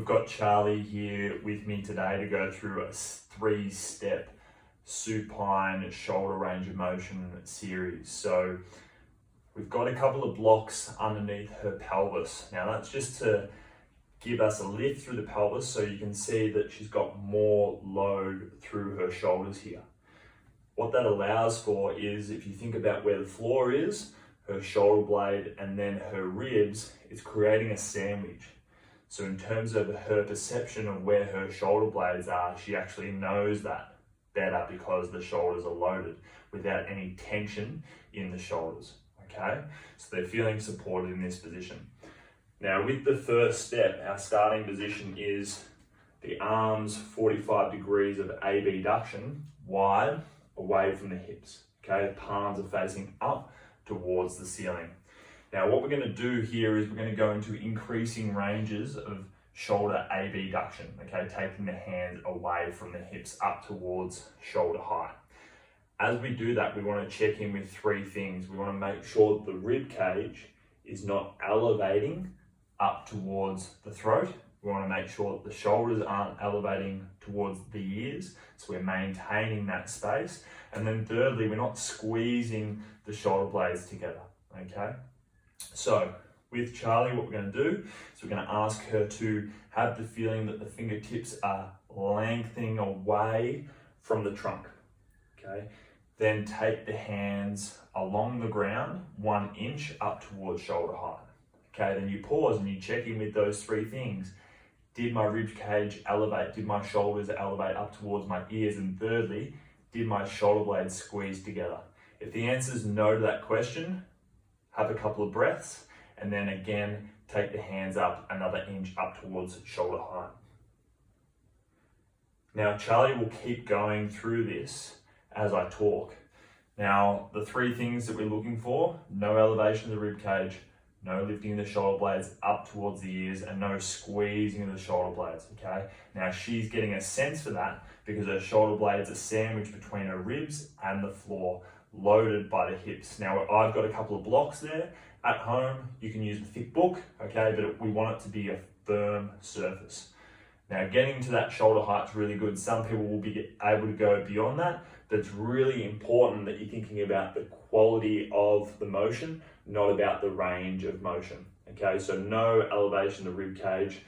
We've got Charlie here with me today to go through a 3-step supine shoulder range of motion series. So we've got a couple of blocks underneath her pelvis. Now that's just to give us a lift through the pelvis so you can see that she's got more load through her shoulders here. What that allows for is, if you think about where the floor is, her shoulder blade and then her ribs, it's creating a sandwich. So in terms of her perception of where her shoulder blades are, she actually knows that better because the shoulders are loaded without any tension in the shoulders, okay? So they're feeling supported in this position. Now with the first step, our starting position is the arms 45 degrees of abduction, wide, away from the hips, okay? The palms are facing up towards the ceiling. Now what we're going to do here is we're going to go into increasing ranges of shoulder abduction, okay? Taking the hands away from the hips up towards shoulder height. As we do that, we want to check in with 3 things. We want to make sure that the rib cage is not elevating up towards the throat. We want to make sure that the shoulders aren't elevating towards the ears, so we're maintaining that space. And then thirdly, we're not squeezing the shoulder blades together, okay? So with Charlie, what we're going to do is we're going to ask her to have the feeling that the fingertips are lengthening away from the trunk, okay? Then take the hands along the ground 1 inch up towards shoulder height. Okay, then you pause and you check in with those 3 things. Did my rib cage elevate? Did my shoulders elevate up towards my ears? And thirdly, did my shoulder blades squeeze together? If the answer is no to that question, have a couple of breaths, and then again, take the hands up another inch up towards shoulder height. Now, Charlie will keep going through this as I talk. Now, the 3 things that we're looking for: no elevation of the rib cage, no lifting of the shoulder blades up towards the ears, and no squeezing of the shoulder blades, okay? Now she's getting a sense for that because her shoulder blades are sandwiched between her ribs and the floor, loaded by the hips. Now I've got a couple of blocks there. At home, you can use a thick book, okay? But we want it to be a firm surface. Now getting to that shoulder height is really good. Some people will be able to go beyond that, but it's really important that you're thinking about the quality of the motion, not about the range of motion, okay? So no elevation of the rib cage,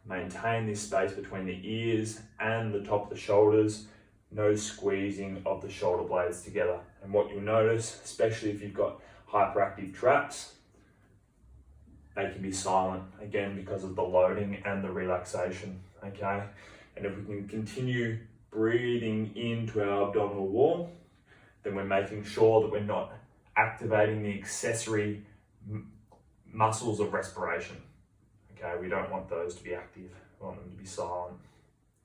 maintain this space between the ears and the top of the shoulders, no squeezing of the shoulder blades together. And what you'll notice, especially if you've got hyperactive traps, they can be silent, again, because of the loading and the relaxation, okay? And if we can continue breathing into our abdominal wall, then we're making sure that we're not activating the accessory muscles of respiration, okay? We don't want those to be active, we want them to be silent.